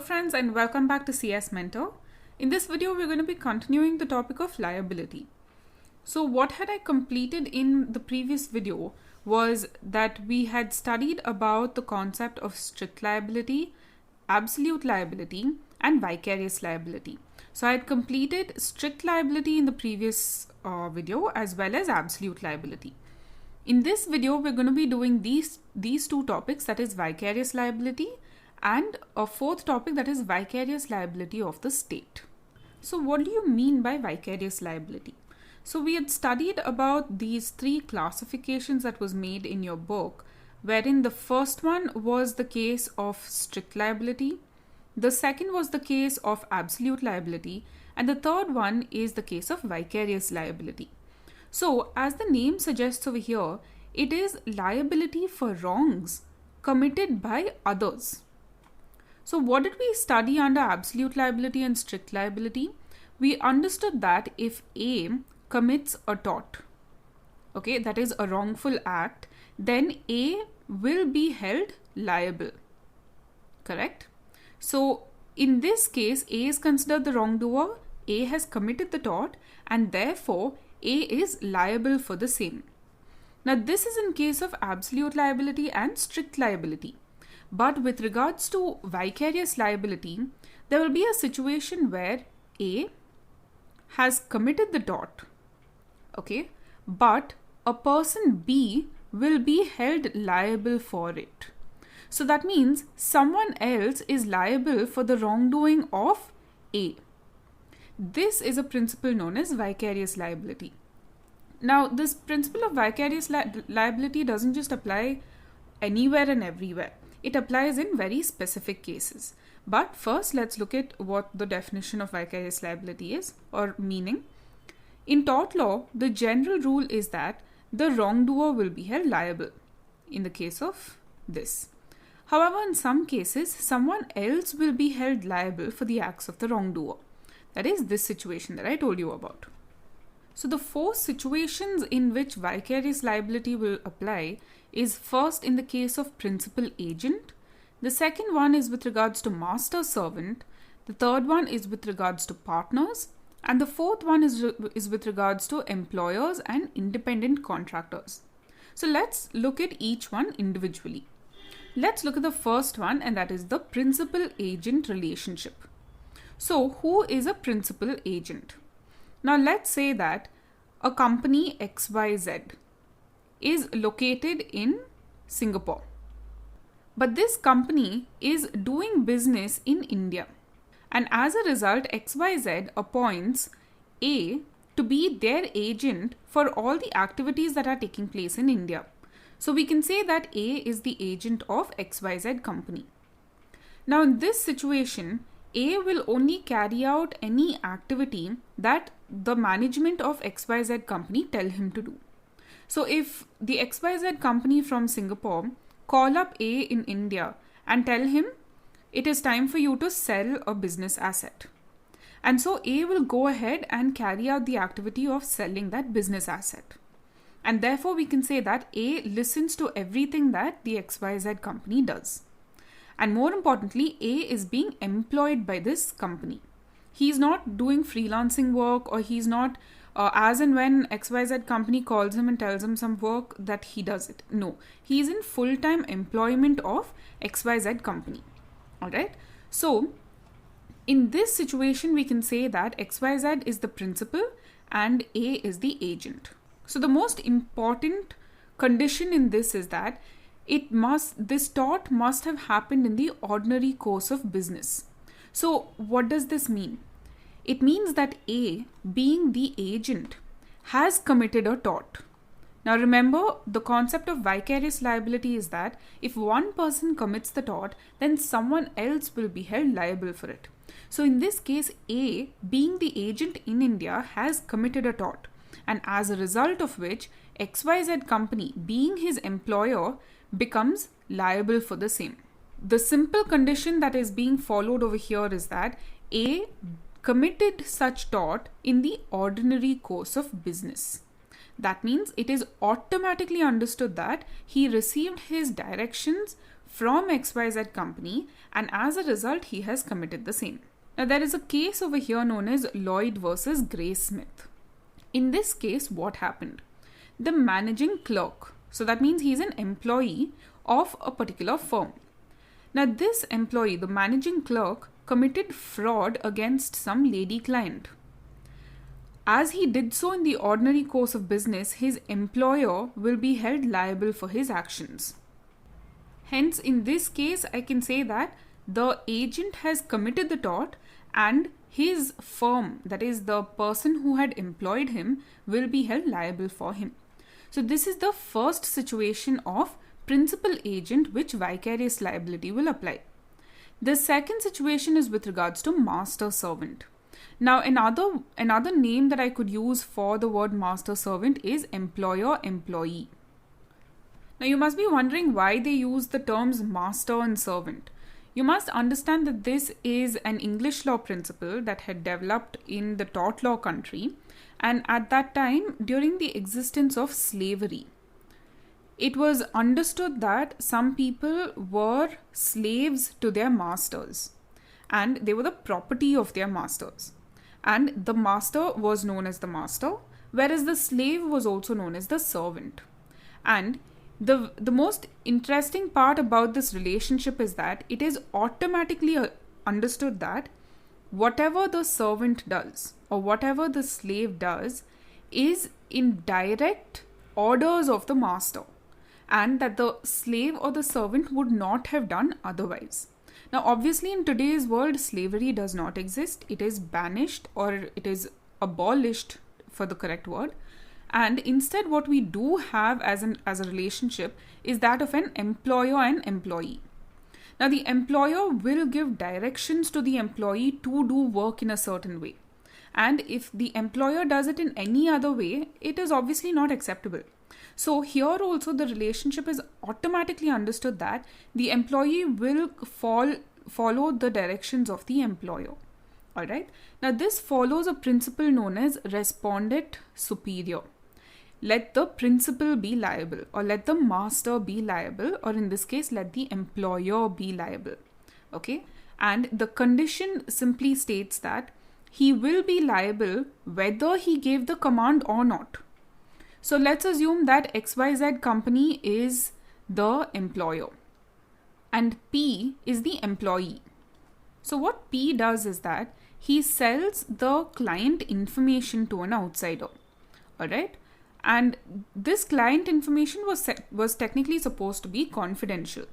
friends, and welcome back to CS Mentor. In this video we're going to be continuing the topic of liability. So what had I completed in the previous video was that we had studied about the concept of strict liability, absolute liability and vicarious liability. So I had completed strict liability in the previous video as well as absolute liability. In this video we're going to be doing these two topics, that is vicarious liability and a fourth topic, that is vicarious liability of the state. So what do you mean by vicarious liability? So we had studied about these three classifications that was made in your book, wherein the first one was the case of strict liability, the second was the case of absolute liability, and the third one is the case of vicarious liability. So as the name suggests over here, it is liability for wrongs committed by others. So what did we study under absolute liability and strict liability? We understood that if A commits a tort, okay, that is a wrongful act, then A will be held liable, correct? So in this case, A is considered the wrongdoer, A has committed the tort, and therefore A is liable for the same. Now this is in case of absolute liability and strict liability. But with regards to vicarious liability, there will be a situation where A has committed the tort, okay, but a person B will be held liable for it. So that means someone else is liable for the wrongdoing of A. This is a principle known as vicarious liability. Now, this principle of vicarious liability doesn't just apply anywhere and everywhere. It applies in very specific cases. But first, let's look at what the definition of vicarious liability is, or meaning. In tort law, the general rule is that the wrongdoer will be held liable in the case of this. However, in some cases, someone else will be held liable for the acts of the wrongdoer. That is this situation that I told you about. So the four situations in which vicarious liability will apply is first in the case of principal agent, the second one is with regards to master servant, the third one is with regards to partners, and the fourth one is with regards to employers and independent contractors. So let's look at each one individually. Let's look at the first one, and that is the principal agent relationship. So who is a principal agent? Now let's say that a company XYZ is located in Singapore, but this company is doing business in India, and as a result XYZ appoints A to be their agent for all the activities that are taking place in India. So we can say that A is the agent of XYZ company. Now in this situation, A will only carry out any activity that the management of XYZ company tell him to do. So if the XYZ company from Singapore call up A in India and tell him it is time for you to sell a business asset, and so A will go ahead and carry out the activity of selling that business asset, and therefore we can say that A listens to everything that the XYZ company does. And more importantly, A is being employed by this company. He's not doing freelancing work, or he's not as and when XYZ company calls him and tells him some work that he does it. No, he's in full-time employment of XYZ company. Alright, so in this situation we can say that XYZ is the principal and A is the agent. So the most important condition in this is that this tort must have happened in the ordinary course of business. So what does this mean? It means that A, being the agent, has committed a tort. Now remember, the concept of vicarious liability is that if one person commits the tort, then someone else will be held liable for it. So in this case, A, being the agent in India, has committed a tort, and as a result of which XYZ company, being his employer, becomes liable for the same. The simple condition that is being followed over here is that A committed such tort in the ordinary course of business. That means it is automatically understood that he received his directions from XYZ company, and as a result, he has committed the same. Now, there is a case over here known as Lloyd versus Graysmith. In this case, what happened? The managing clerk, so that means he's an employee of a particular firm. Now, this employee, the managing clerk, committed fraud against some lady client. As he did so in the ordinary course of business, his employer will be held liable for his actions. Hence, in this case, I can say that the agent has committed the tort and his firm, that is the person who had employed him, will be held liable for him. So this is the first situation of principal agent which vicarious liability will apply. The second situation is with regards to master servant. Now, another name that I could use for the word master servant is employer employee. Now, you must be wondering why they use the terms master and servant. You must understand that this is an English law principle that had developed in the tort law country, and at that time during the existence of slavery. It was understood that some people were slaves to their masters and they were the property of their masters. And the master was known as the master, whereas the slave was also known as the servant. And the most interesting part about this relationship is that it is automatically understood that whatever the servant does or whatever the slave does is in direct orders of the master, and that the slave or the servant would not have done otherwise. Now, obviously, in today's world, slavery does not exist. It is banished, or it is abolished for the correct word. And instead, what we do have as a relationship is that of an employer and employee. Now, the employer will give directions to the employee to do work in a certain way. And if the employer does it in any other way, it is obviously not acceptable. So here also the relationship is automatically understood that the employee will follow the directions of the employer. Alright. Now this follows a principle known as respondet superior. Let the principal be liable, or let the master be liable, or in this case, let the employer be liable. Okay. And the condition simply states that he will be liable whether he gave the command or not. So let's assume that XYZ company is the employer and P is the employee. So what P does is that he sells the client information to an outsider. Alright? And this client information was technically supposed to be confidential.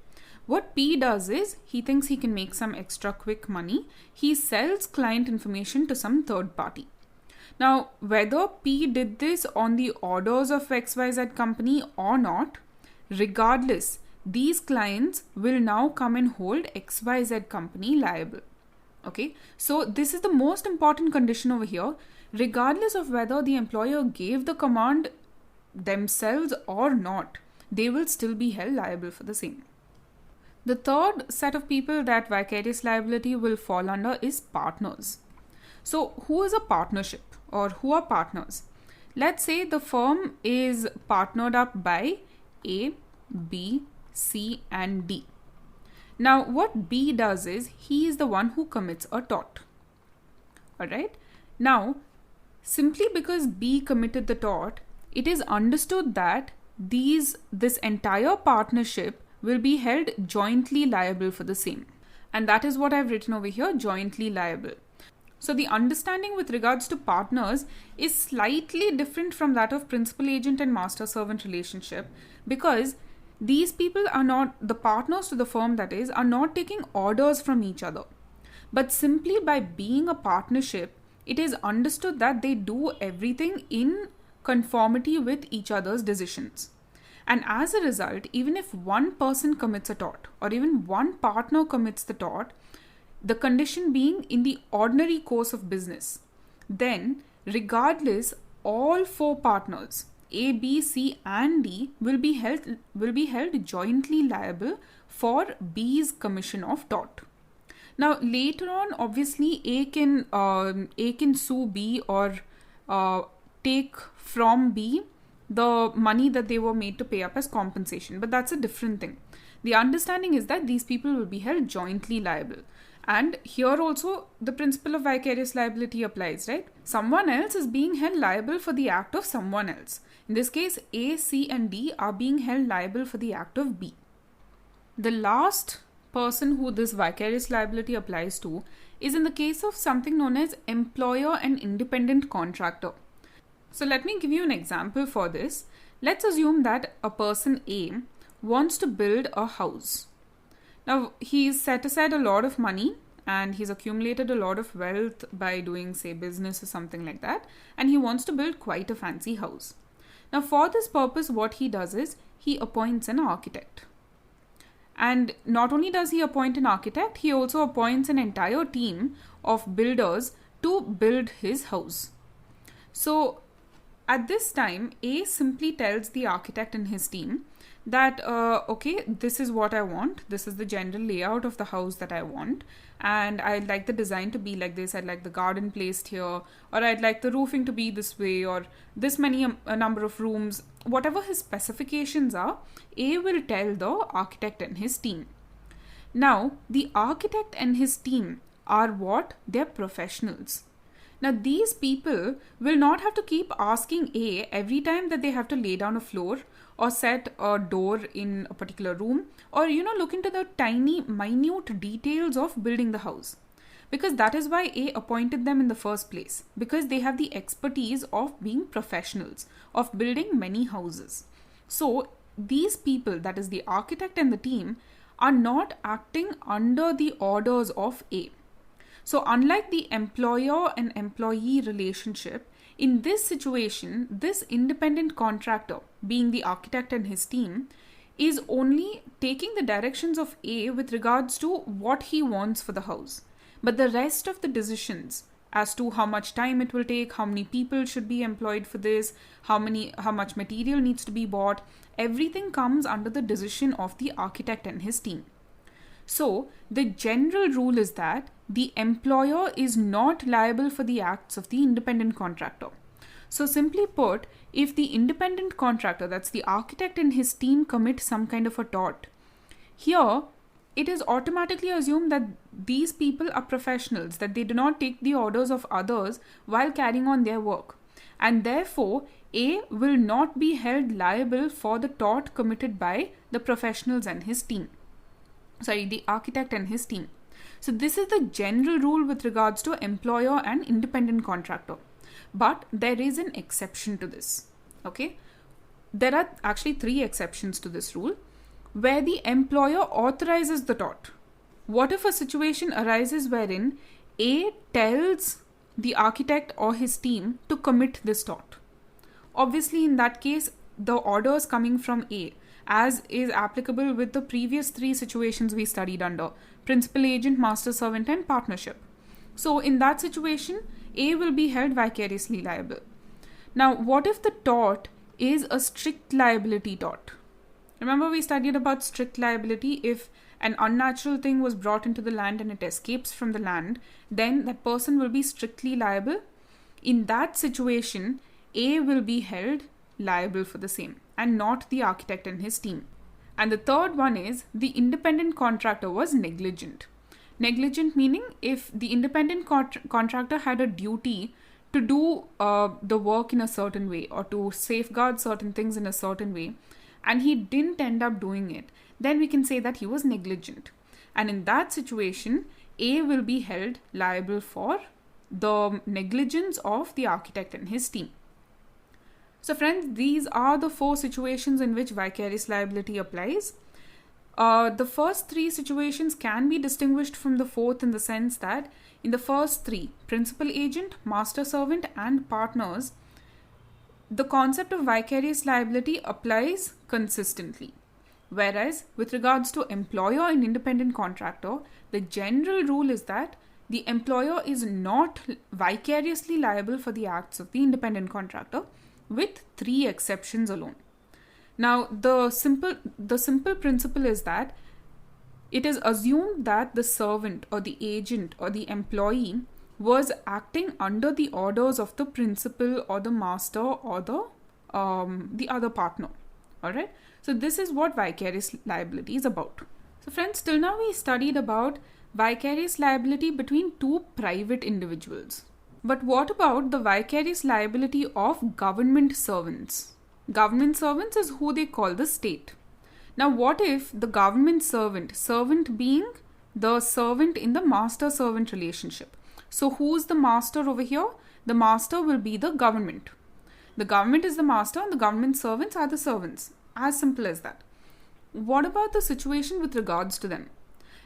What P does is he thinks he can make some extra quick money. He sells client information to some third party. Now, whether P did this on the orders of XYZ company or not, regardless, these clients will now come and hold XYZ company liable. Okay, so this is the most important condition over here. Regardless of whether the employer gave the command themselves or not, they will still be held liable for the same. The third set of people that vicarious liability will fall under is partners. So who is a partnership, or who are partners? Let's say the firm is partnered up by A, B, C and D. Now what B does is he is the one who commits a tort. Alright. Now simply because B committed the tort, it is understood that this entire partnership will be held jointly liable for the same. And that is what I've written over here, jointly liable. So the understanding with regards to partners is slightly different from that of principal agent and master servant relationship, because these people are not, the partners to the firm that is, are not taking orders from each other. But simply by being a partnership, it is understood that they do everything in conformity with each other's decisions. And as a result, even if one person commits a tort, or even one partner commits the tort, the condition being in the ordinary course of business, then regardless, all four partners, A, B, C and D, will be held jointly liable for B's commission of tort. Now later on, obviously A can sue B or take from B the money that they were made to pay up as compensation. But that's a different thing. The understanding is that these people will be held jointly liable. And here also the principle of vicarious liability applies, right? Someone else is being held liable for the act of someone else. In this case, A, C, and D are being held liable for the act of B. The last person who this vicarious liability applies to is in the case of something known as employer and independent contractor. So let me give you an example for this. Let's assume that a person A wants to build a house. Now, he's set aside a lot of money and he's accumulated a lot of wealth by doing, say, business or something like that. And he wants to build quite a fancy house. Now, for this purpose, what he does is he appoints an architect. And not only does he appoint an architect, he also appoints an entire team of builders to build his house. So, at this time, A simply tells the architect and his team that, okay, this is what I want. This is the general layout of the house that I want. And I'd like the design to be like this. I'd like the garden placed here. Or I'd like the roofing to be this way. Or this many a number of rooms. Whatever his specifications are, A will tell the architect and his team. Now, the architect and his team are what? They're professionals. Now, these people will not have to keep asking A every time that they have to lay down a floor or set a door in a particular room or, look into the tiny, minute details of building the house. Because that is why A appointed them in the first place. Because they have the expertise of being professionals, of building many houses. So, these people, that is the architect and the team, are not acting under the orders of A. So unlike the employer and employee relationship, in this situation, this independent contractor, being the architect and his team, is only taking the directions of A with regards to what he wants for the house. But the rest of the decisions as to how much time it will take, how many people should be employed for this, how much material needs to be bought, everything comes under the decision of the architect and his team. So, the general rule is that the employer is not liable for the acts of the independent contractor. So, simply put, if the independent contractor, that's the architect and his team, commit some kind of a tort, here it is automatically assumed that these people are professionals, that they do not take the orders of others while carrying on their work. And therefore, A will not be held liable for the tort committed by the professionals and his team. The architect and his team. So this is the general rule with regards to employer and independent contractor. But there is an exception to this. Okay? There are actually 3 exceptions to this rule where the employer authorizes the tort. What if a situation arises wherein A tells the architect or his team to commit this tort? Obviously, in that case, the orders coming from A, as is applicable with the previous 3 situations we studied under: principal agent, master servant, and partnership. So in that situation, A will be held vicariously liable. Now, what if the tort is a strict liability tort? Remember, we studied about strict liability. If an unnatural thing was brought into the land and it escapes from the land, then that person will be strictly liable. In that situation, A will be held liable for the same, and not the architect and his team. And the third one is the independent contractor was negligent. Negligent meaning if the independent contractor had a duty to do the work in a certain way or to safeguard certain things in a certain way, and he didn't end up doing it, then we can say that he was negligent. And in that situation, A will be held liable for the negligence of the architect and his team. So friends, these are the 4 situations in which vicarious liability applies. The first 3 situations can be distinguished from the 4th in the sense that in the first 3, principal agent, master servant, and partners, the concept of vicarious liability applies consistently. Whereas with regards to employer and independent contractor, the general rule is that the employer is not vicariously liable for the acts of the independent contractor, with 3 exceptions alone. Now, the simple principle is that it is assumed that the servant or the agent or the employee was acting under the orders of the principal or the master or the the other partner. All right. So this is what vicarious liability is about. So friends, till now we studied about vicarious liability between two private individuals. But what about the vicarious liability of government servants? Government servants is who they call the state. Now what if the government servant being the servant in the master-servant relationship? So who's the master over here? The master will be the government. The government is the master and the government servants are the servants. As simple as that. What about the situation with regards to them?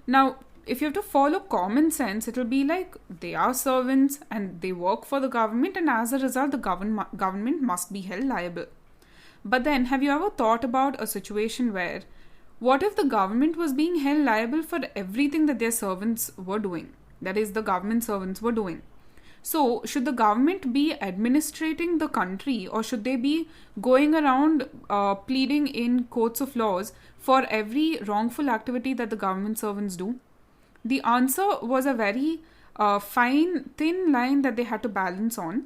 Now, if you have to follow common sense, it will be like they are servants and they work for the government, and as a result, the government must be held liable. But then, have you ever thought about a situation where, what if the government was being held liable for everything that their servants were doing? That is, the government servants were doing. So, should the government be administrating the country, or should they be going around pleading in courts of laws for every wrongful activity that the government servants do? The answer was a very fine, thin line that they had to balance on.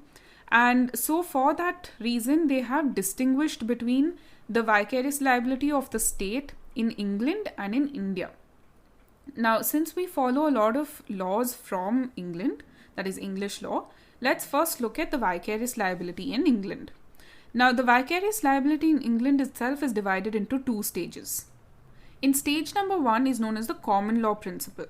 And so, for that reason, they have distinguished between the vicarious liability of the state in England and in India. Now, since we follow a lot of laws from England, that is English law, let's first look at the vicarious liability in England. Now, the vicarious liability in England itself is divided into two stages. In stage number 1 is known as the common law principle.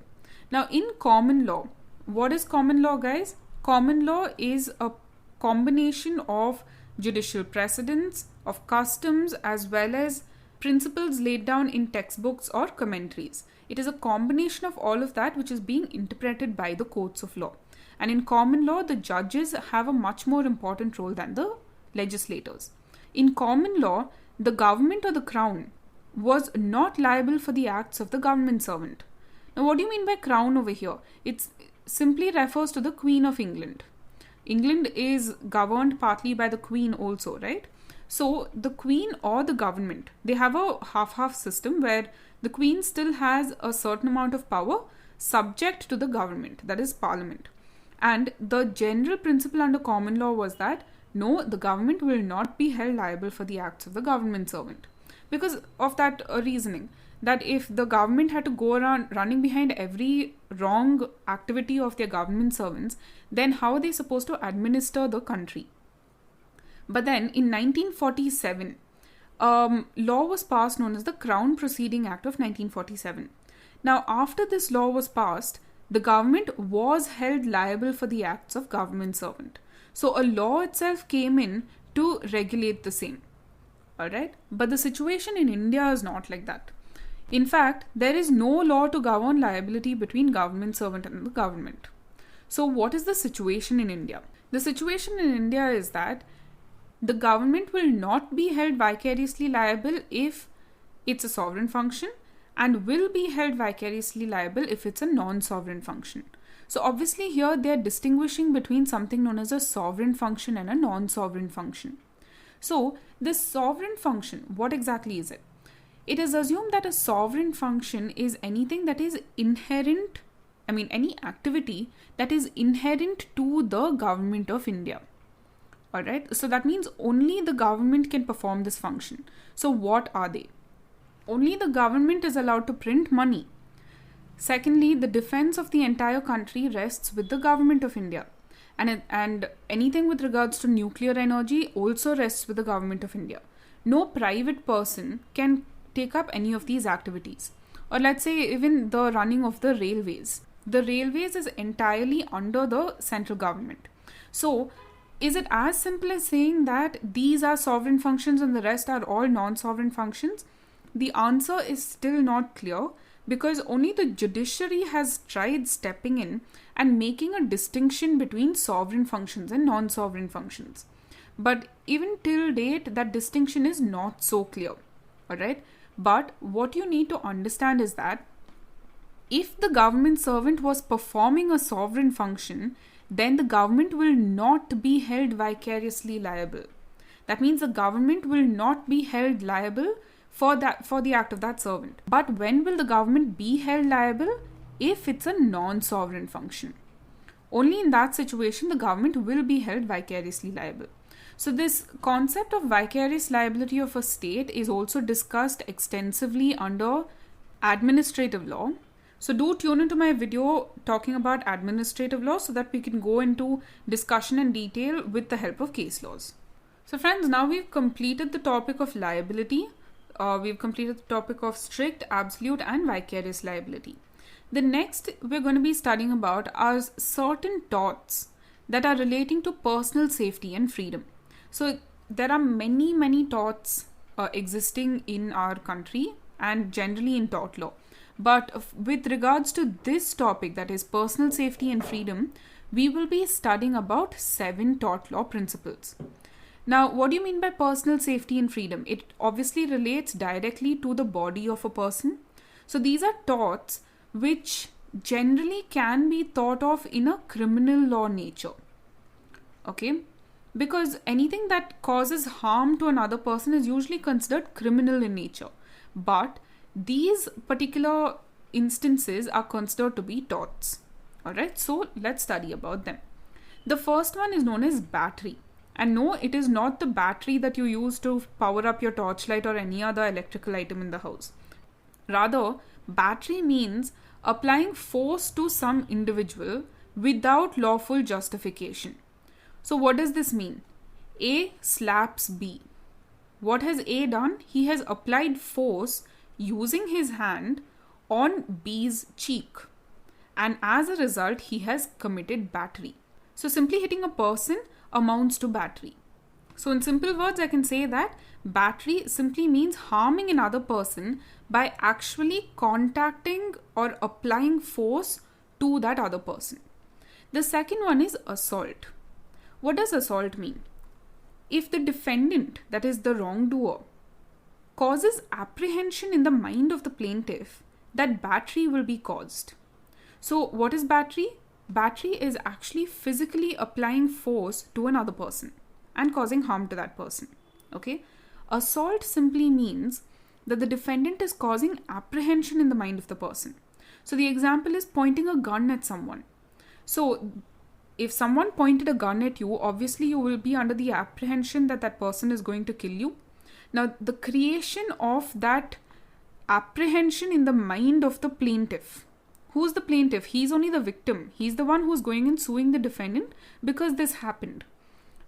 Now, in common law, what is common law, guys? Common law is a combination of judicial precedents, of customs, as well as principles laid down in textbooks or commentaries. It is a combination of all of that which is being interpreted by the courts of law. And in common law, the judges have a much more important role than the legislators. In common law, the government or the crown was not liable for the acts of the government servant. Now, what do you mean by crown over here? It simply refers to the Queen of England. England is governed partly by the Queen also, right? So, the Queen or the government, they have a half-half system where the Queen still has a certain amount of power subject to the government, that is Parliament. And the general principle under common law was that no, the government will not be held liable for the acts of the government servant. Because of that reasoning, that if the government had to go around running behind every wrong activity of their government servants, then how are they supposed to administer the country? But then in 1947, law was passed known as the Crown Proceeding Act of 1947. Now, after this law was passed, the government was held liable for the acts of government servant. So a law itself came in to regulate the same. Alright? But the situation in India is not like that. In fact, there is no law to govern liability between government servant and the government. So what is the situation in India? The situation in India is that the government will not be held vicariously liable if it's a sovereign function, and will be held vicariously liable if it's a non-sovereign function. So obviously here they are distinguishing between something known as a sovereign function and a non-sovereign function. So this sovereign function, what exactly is it? It is assumed that a sovereign function is anything that is inherent, any activity that is inherent to the government of India. Alright, so that means only the government can perform this function. So what are they? Only the government is allowed to print money. Secondly, the defense of the entire country rests with the government of India. And anything with regards to nuclear energy also rests with the government of India. No private person can take up any of these activities. Or let's say even the running of the railways. The railways is entirely under the central government. So, is it as simple as saying that these are sovereign functions and the rest are all non-sovereign functions? The answer is still not clear, because only the judiciary has tried stepping in and making a distinction between sovereign functions and non-sovereign functions. But even till date, that distinction is not so clear. Alright? But what you need to understand is that if the government servant was performing a sovereign function, then the government will not be held vicariously liable. That means the government will not be held liable for the act of that servant. But when will the government be held liable? If it's a non-sovereign function. Only in that situation the government will be held vicariously liable. So this concept of vicarious liability of a state is also discussed extensively under administrative law. So do tune into my video talking about administrative law so that we can go into discussion in detail with the help of case laws. So friends, now we've completed the topic of liability. We've completed the topic of strict, absolute and vicarious liability. The next we're going to be studying about are certain torts that are relating to personal safety and freedom. So there are many torts existing in our country and generally in tort law. But with regards to this topic, that is personal safety and freedom, we will be studying about 7 tort law principles. Now, what do you mean by personal safety and freedom? It obviously relates directly to the body of a person. So these are torts which generally can be thought of in a criminal law nature. Okay? Because anything that causes harm to another person is usually considered criminal in nature. But these particular instances are considered to be torts. Alright, so let's study about them. The first one is known as battery. And no, it is not the battery that you use to power up your torchlight or any other electrical item in the house. Rather, battery means applying force to some individual without lawful justification. So what does this mean? A slaps B. What has A done? He has applied force using his hand on B's cheek. And as a result, he has committed battery. So simply hitting a person amounts to battery. So in simple words, I can say that battery simply means harming another person by actually contacting or applying force to that other person. The second one is assault. What does assault mean? If the defendant, that is the wrongdoer, causes apprehension in the mind of the plaintiff, that battery will be caused. So what is battery? Battery is actually physically applying force to another person and causing harm to that person. Okay? Assault simply means that the defendant is causing apprehension in the mind of the person. So the example is pointing a gun at someone. So if someone pointed a gun at you, obviously you will be under the apprehension that that person is going to kill you. Now, the creation of that apprehension in the mind of the plaintiff. Who's the plaintiff? He's only the victim. He's the one who's going and suing the defendant because this happened.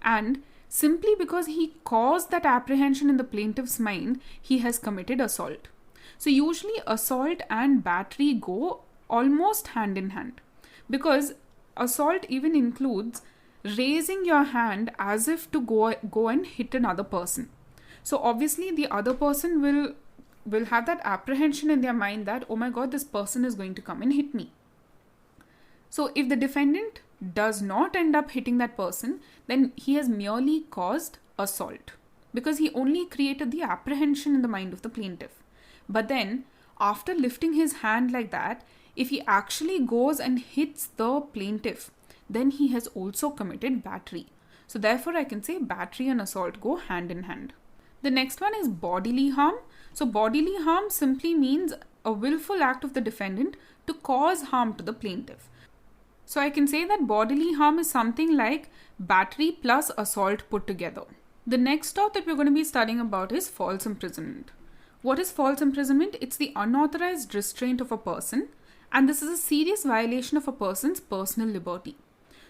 And simply because he caused that apprehension in the plaintiff's mind, he has committed assault. So usually assault and battery go almost hand in hand, because assault even includes raising your hand as if to go and hit another person. So obviously the other person will have that apprehension in their mind that, oh my god, this person is going to come and hit me. So if the defendant does not end up hitting that person, then he has merely caused assault, because he only created the apprehension in the mind of the plaintiff. But then after lifting his hand like that, if he actually goes and hits the plaintiff, then he has also committed battery. So therefore I can say battery and assault go hand in hand. The next one is bodily harm. So bodily harm simply means a willful act of the defendant to cause harm to the plaintiff. So I can say that bodily harm is something like battery plus assault put together. The next tort that we're going to be studying about is false imprisonment. What is false imprisonment? It's the unauthorized restraint of a person, and this is a serious violation of a person's personal liberty.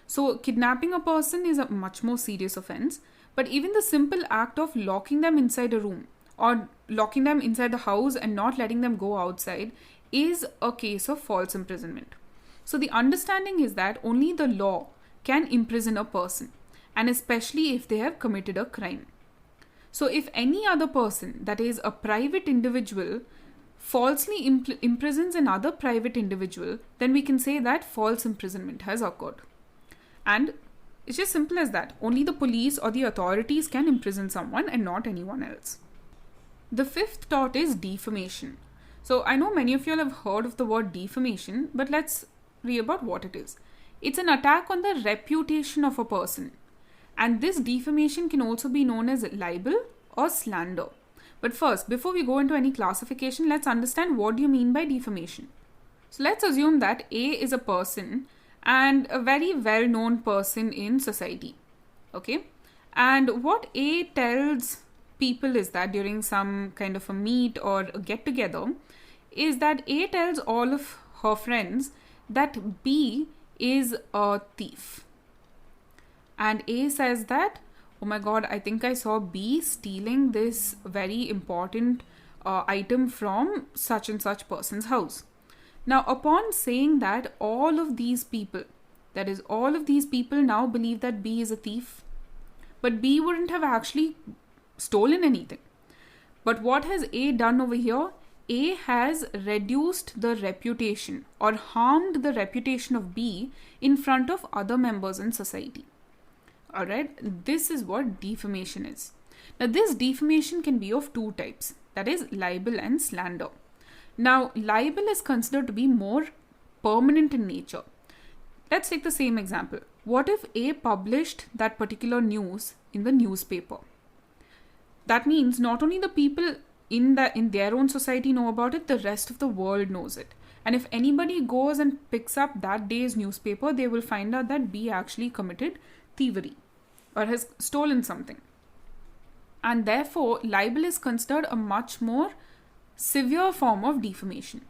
So kidnapping a person is a much more serious offense, but even the simple act of locking them inside a room or locking them inside the house and not letting them go outside is a case of false imprisonment. So the understanding is that only the law can imprison a person, and especially if they have committed a crime. So if any other person, that is a private individual, falsely imprisons another private individual, then we can say that false imprisonment has occurred. And it's just simple as that. Only the police or the authorities can imprison someone and not anyone else. The fifth tort is defamation. So I know many of you all have heard of the word defamation, but let's read about what it is. It's an attack on the reputation of a person. And this defamation can also be known as libel or slander. But first, before we go into any classification, let's understand what do you mean by defamation. So let's assume that A is a person and a very well-known person in society. Okay? And what A tells people is that during some kind of a meet or a get together, is that A tells all of her friends that B is a thief. And A says that, oh my god, I think I saw B stealing this very important item from such and such person's house. Now, upon saying that, all of these people now believe that B is a thief. But B wouldn't have actually stolen anything. But what has A done over here? A has reduced the reputation or harmed the reputation of B in front of other members in society. Alright, this is what defamation is. Now, this defamation can be of two types, that is libel and slander. Now, libel is considered to be more permanent in nature. Let's take the same example. What if A published that particular news in the newspaper? That means not only the people in their own society know about it, the rest of the world knows it. And if anybody goes and picks up that day's newspaper, they will find out that B actually committed thievery or has stolen something. And therefore, libel is considered a much more severe form of defamation,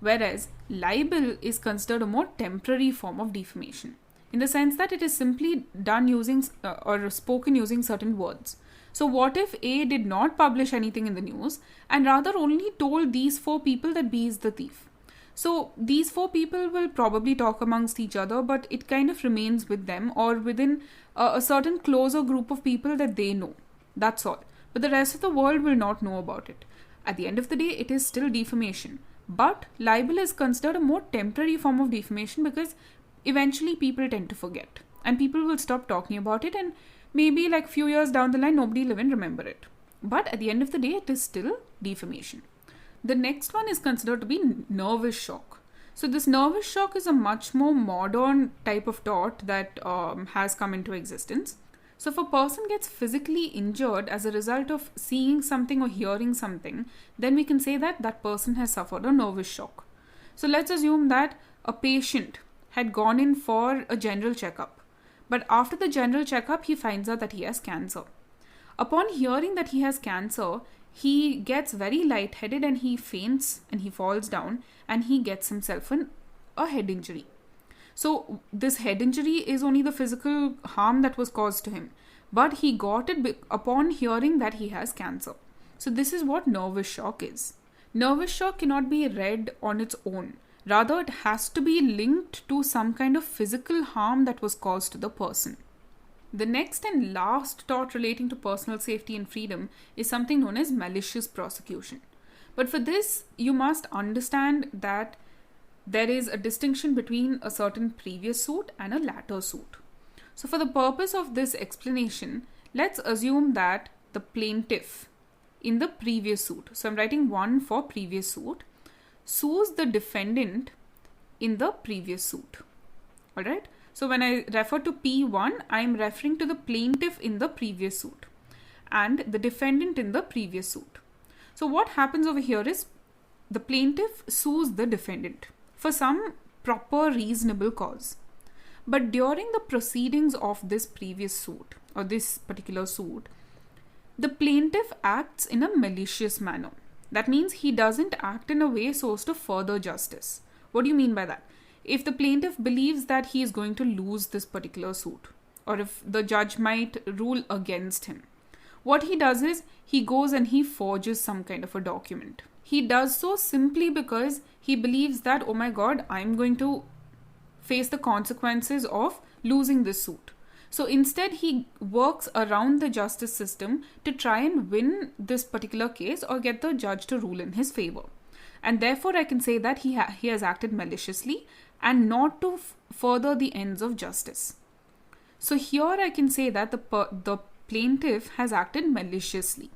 whereas libel is considered a more temporary form of defamation, in the sense that it is simply done using or spoken using certain words. So what if A did not publish anything in the news and rather only told these 4 people that B is the thief? So these 4 people will probably talk amongst each other, but it kind of remains with them or within a certain closer group of people that they know. That's all. But the rest of the world will not know about it. At the end of the day, it is still defamation. But libel is considered a more temporary form of defamation because eventually people tend to forget. And people will stop talking about it, and maybe like few years down the line, nobody will even remember it. But at the end of the day, it is still defamation. The next one is considered to be nervous shock. So this nervous shock is a much more modern type of tort that has come into existence. So if a person gets physically injured as a result of seeing something or hearing something, then we can say that that person has suffered a nervous shock. So let's assume that a patient had gone in for a general checkup, but after the general checkup, he finds out that he has cancer. Upon hearing that he has cancer, he gets very lightheaded and he faints and he falls down and he gets himself a head injury. So this head injury is only the physical harm that was caused to him, but he got it upon hearing that he has cancer. So this is what nervous shock is. Nervous shock cannot be read on its own. Rather, it has to be linked to some kind of physical harm that was caused to the person. The next and last tort relating to personal safety and freedom is something known as malicious prosecution. But for this, you must understand that there is a distinction between a certain previous suit and a latter suit. So for the purpose of this explanation, let's assume that the plaintiff in the previous suit, so I'm writing 1 for previous suit, sues the defendant in the previous suit. Alright? So when I refer to P1, I'm referring to the plaintiff in the previous suit and the defendant in the previous suit. So what happens over here is the plaintiff sues the defendant for some proper reasonable cause. But during the proceedings of this previous suit or this particular suit, the plaintiff acts in a malicious manner. That means he doesn't act in a way so as to further justice. What do you mean by that? If the plaintiff believes that he is going to lose this particular suit, or if the judge might rule against him, what he does is he goes and he forges some kind of a document. He does so simply because he believes that, oh my god, I'm going to face the consequences of losing this suit. So instead, he works around the justice system to try and win this particular case or get the judge to rule in his favor. And therefore, I can say that he has acted maliciously and not to further the ends of justice. So here I can say that the plaintiff has acted maliciously.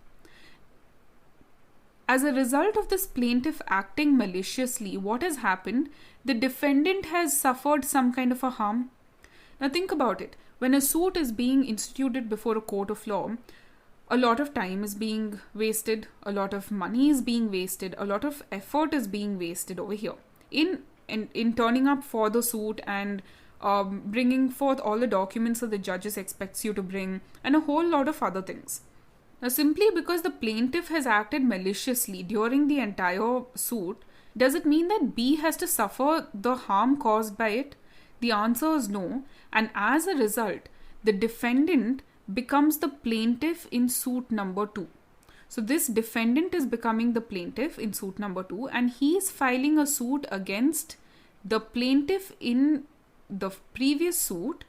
As a result of this plaintiff acting maliciously, what has happened? The defendant has suffered some kind of a harm. Now think about it. When a suit is being instituted before a court of law, a lot of time is being wasted, a lot of money is being wasted, a lot of effort is being wasted over here in turning up for the suit and bringing forth all the documents that the judges expects you to bring, and a whole lot of other things. Now, simply because the plaintiff has acted maliciously during the entire suit, does it mean that B has to suffer the harm caused by it? The answer is no, and as a result, the defendant becomes the plaintiff in suit number 2. So this defendant is becoming the plaintiff in suit number 2, and he is filing a suit against the plaintiff in the previous suit,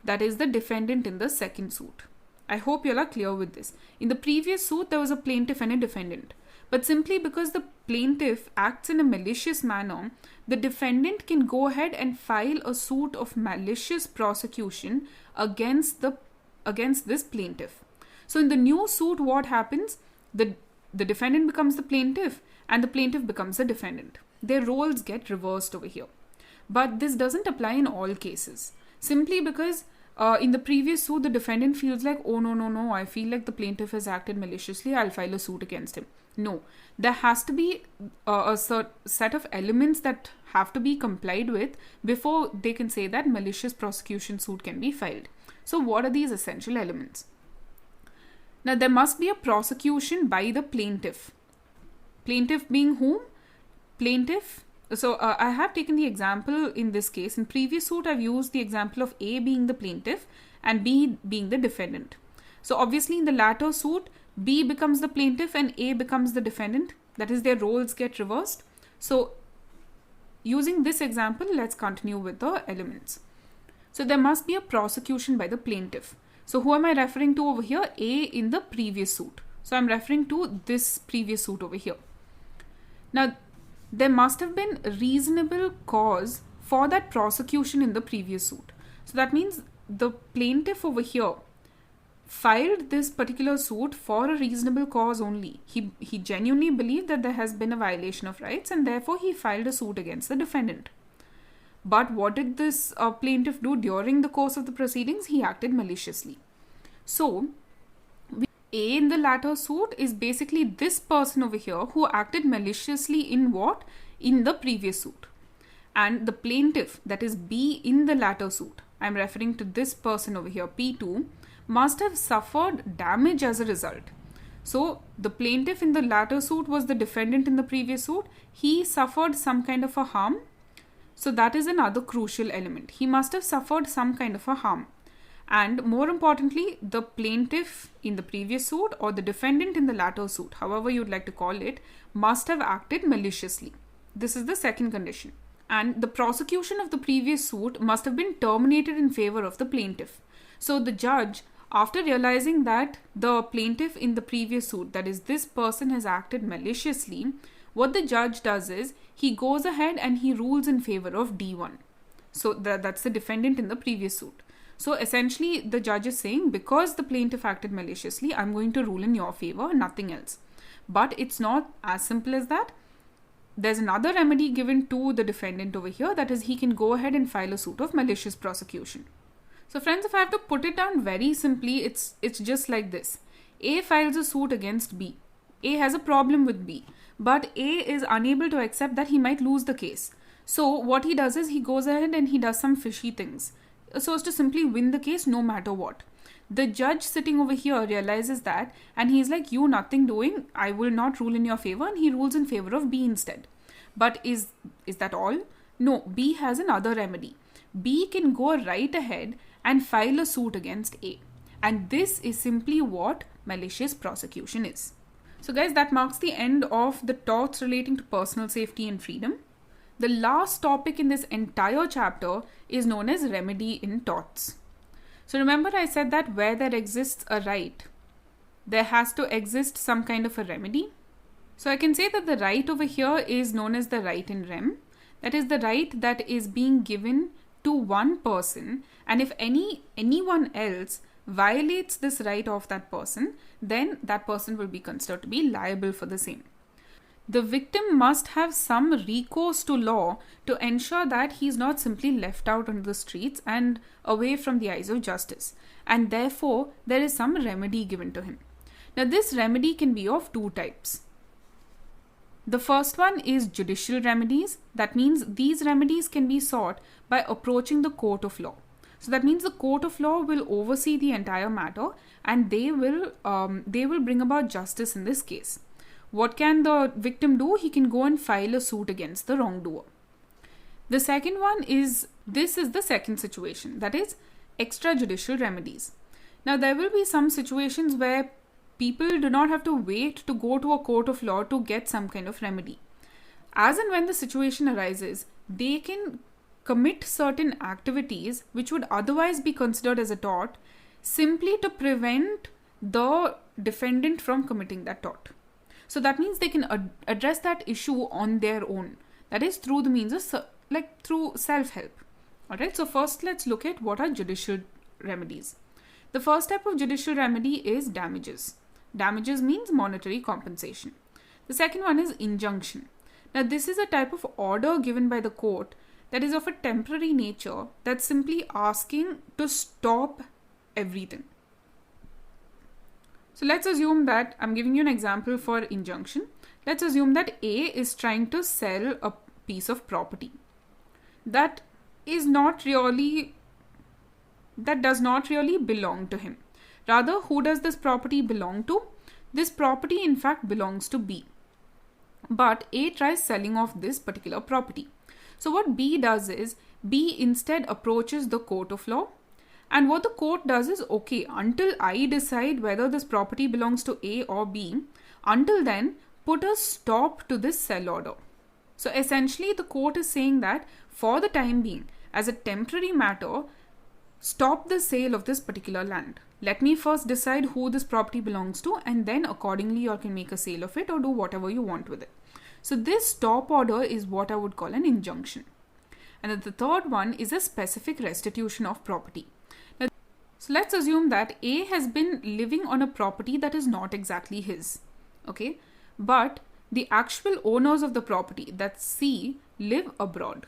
that is the defendant in the second suit. I hope you all are clear with this. In the previous suit, there was a plaintiff and a defendant. But simply because the plaintiff acts in a malicious manner, the defendant can go ahead and file a suit of malicious prosecution against this plaintiff. So in the new suit, what happens? The defendant becomes the plaintiff and the plaintiff becomes the defendant. Their roles get reversed over here. But this doesn't apply in all cases. Simply because in the previous suit, the defendant feels like, oh no, I feel like the plaintiff has acted maliciously, I'll file a suit against him. No, there has to be a set of elements that have to be complied with before they can say that malicious prosecution suit can be filed. So what are these essential elements? Now, there must be a prosecution by the plaintiff. Plaintiff being whom? Plaintiff. So I have taken the example in this case. In previous suit, I've used the example of A being the plaintiff and B being the defendant. So obviously in the latter suit, B becomes the plaintiff and A becomes the defendant. That is, their roles get reversed. So using this example, let's continue with the elements. So there must be a prosecution by the plaintiff. So who am I referring to over here? A in the previous suit. So I'm referring to this previous suit over here. Now, there must have been reasonable cause for that prosecution in the previous suit. So that means the plaintiff over here filed this particular suit for a reasonable cause only. He genuinely believed that there has been a violation of rights and therefore he filed a suit against the defendant. But what did this plaintiff do during the course of the proceedings? He acted maliciously. So, A in the latter suit is basically this person over here who acted maliciously in what? In the previous suit. And the plaintiff, that is B in the latter suit, I'm referring to this person over here, P2, must have suffered damage as a result. So, the plaintiff in the latter suit was the defendant in the previous suit. He suffered some kind of a harm. So, that is another crucial element. He must have suffered some kind of a harm. And more importantly, the plaintiff in the previous suit or the defendant in the latter suit, however you'd like to call it, must have acted maliciously. This is the second condition. And the prosecution of the previous suit must have been terminated in favor of the plaintiff. So the judge, after realizing that the plaintiff in the previous suit, that is this person, has acted maliciously, what the judge does is he goes ahead and he rules in favor of D1. So that's the defendant in the previous suit. So essentially the judge is saying, because the plaintiff acted maliciously, I'm going to rule in your favor, nothing else. But it's not as simple as that. There's another remedy given to the defendant over here, that is he can go ahead and file a suit of malicious prosecution. So friends, if I have to put it down very simply, it's just like this. A files a suit against B. A has a problem with B, but A is unable to accept that he might lose the case. So what he does is he goes ahead and he does some fishy things so as to simply win the case no matter what. The judge sitting over here realizes that and he's like, you nothing doing, I will not rule in your favor, and he rules in favor of B instead. But is that all? No, B has another remedy. B can go right ahead and file a suit against A. And this is simply what malicious prosecution is. So guys, that marks the end of the torts relating to personal safety and freedom. The last topic in this entire chapter is known as remedy in torts. So remember I said that where there exists a right, there has to exist some kind of a remedy. So I can say that the right over here is known as the right in rem. That is the right that is being given to one person, and if anyone else violates this right of that person, then that person will be considered to be liable for the same. The victim must have some recourse to law to ensure that he is not simply left out on the streets and away from the eyes of justice, and therefore there is some remedy given to him. Now this remedy can be of two types. The first one is judicial remedies. That means these remedies can be sought by approaching the court of law. So that means the court of law will oversee the entire matter, and they will bring about justice in this case. What can the victim do? He can go and file a suit against the wrongdoer. The second one is, this is the second situation, that is extrajudicial remedies. Now there will be some situations where people do not have to wait to go to a court of law to get some kind of remedy. As and when the situation arises, they can commit certain activities which would otherwise be considered as a tort simply to prevent the defendant from committing that tort. So that means they can address that issue on their own. That is through the means of through self-help. Alright, so first let's look at what are judicial remedies. The first type of judicial remedy is damages. Damages means monetary compensation. The second one is injunction. Now this is a type of order given by the court that is of a temporary nature, that's simply asking to stop everything. So let's assume that, I'm giving you an example for injunction. Let's assume that A is trying to sell a piece of property that does not really belong to him. Rather, who does this property belong to? This property in fact belongs to B. But A tries selling off this particular property. So what B does is, B instead approaches the court of law, and what the court does is, okay, until I decide whether this property belongs to A or B, until then, put a stop to this sell order. So essentially the court is saying that for the time being, as a temporary matter, stop the sale of this particular land. Let me first decide who this property belongs to, and then accordingly you can make a sale of it or do whatever you want with it. So this stop order is what I would call an injunction. And then the third one is a specific restitution of property. Now, so let's assume that A has been living on a property that is not exactly his. Okay, but the actual owners of the property, that's C, live abroad.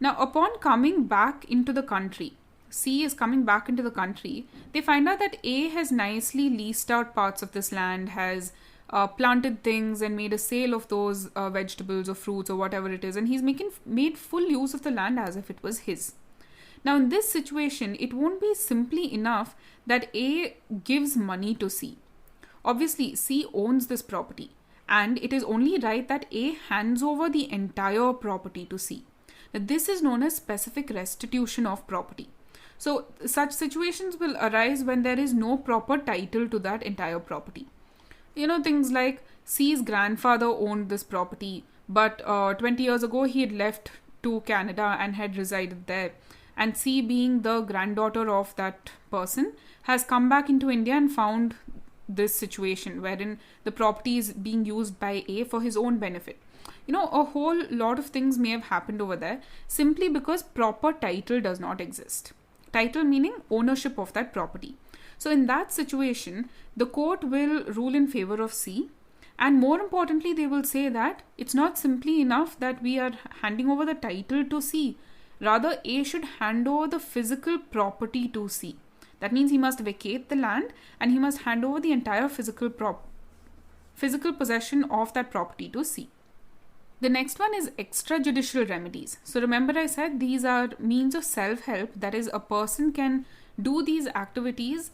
Now upon coming back into the country, C is coming back into the country, they find out that A has nicely leased out parts of this land, has planted things and made a sale of those vegetables or fruits or whatever it is, and he's made full use of the land as if it was his. Now in this situation, it won't be simply enough that A gives money to C. Obviously, C owns this property, and it is only right that A hands over the entire property to C. Now, this is known as specific restitution of property. So such situations will arise when there is no proper title to that entire property. You know, things like C's grandfather owned this property, but 20 years ago he had left to Canada and had resided there. And C, being the granddaughter of that person, has come back into India and found this situation wherein the property is being used by A for his own benefit. You know, a whole lot of things may have happened over there simply because proper title does not exist. Title meaning ownership of that property. So in that situation, the court will rule in favor of C, and more importantly, they will say that it's not simply enough that we are handing over the title to C. Rather, A should hand over the physical property to C. That means he must vacate the land and he must hand over the entire physical possession of that property to C. The next one is extrajudicial remedies. So remember I said these are means of self-help, that is, a person can do these activities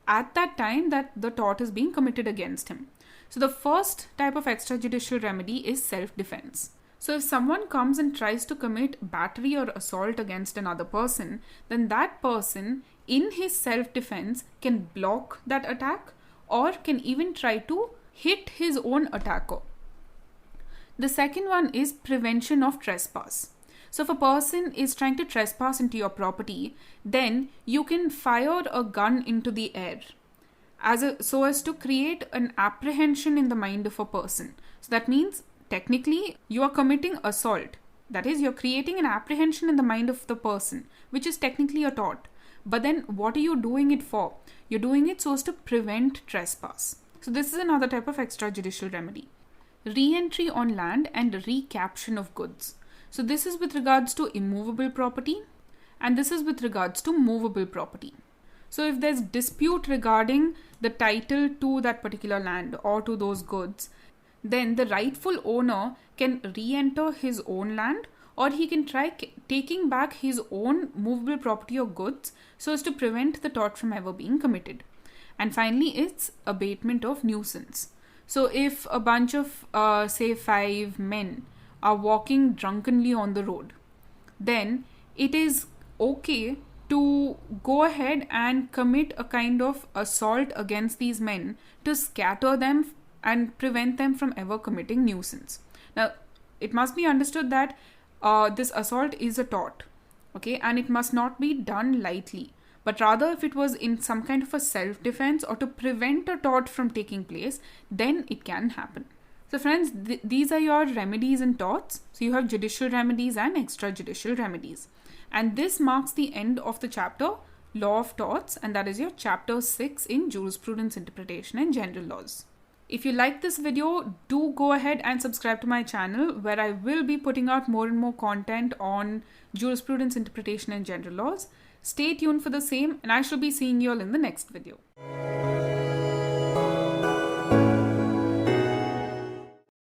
at that time that the tort is being committed against him. So the first type of extrajudicial remedy is self-defense. So if someone comes and tries to commit battery or assault against another person, then that person in his self-defense can block that attack or can even try to hit his own attacker. The second one is prevention of trespass. So if a person is trying to trespass into your property, then you can fire a gun into the air so as to create an apprehension in the mind of a person. So that means technically you are committing assault. That is, you're creating an apprehension in the mind of the person, which is technically a tort. But then what are you doing it for? You're doing it so as to prevent trespass. So this is another type of extrajudicial remedy. Re-entry on land and recaption of goods. So this is with regards to immovable property, and this is with regards to movable property. So if there's dispute regarding the title to that particular land or to those goods, then the rightful owner can re-enter his own land, or he can try taking back his own movable property or goods so as to prevent the tort from ever being committed. And finally, it's abatement of nuisance. So if a bunch of, say, 5 men are walking drunkenly on the road, then it is okay to go ahead and commit a kind of assault against these men to scatter them and prevent them from ever committing nuisance. Now, it must be understood that this assault is a tort, okay, and it must not be done lightly, but rather if it was in some kind of a self-defense or to prevent a tort from taking place, then it can happen. So friends, these are your remedies in torts. So you have judicial remedies and extrajudicial remedies. And this marks the end of the chapter Law of Torts, and that is your chapter 6 in Jurisprudence Interpretation and General Laws. If you like this video, do go ahead and subscribe to my channel, where I will be putting out more and more content on jurisprudence interpretation and general laws. Stay tuned for the same, and I shall be seeing you all in the next video.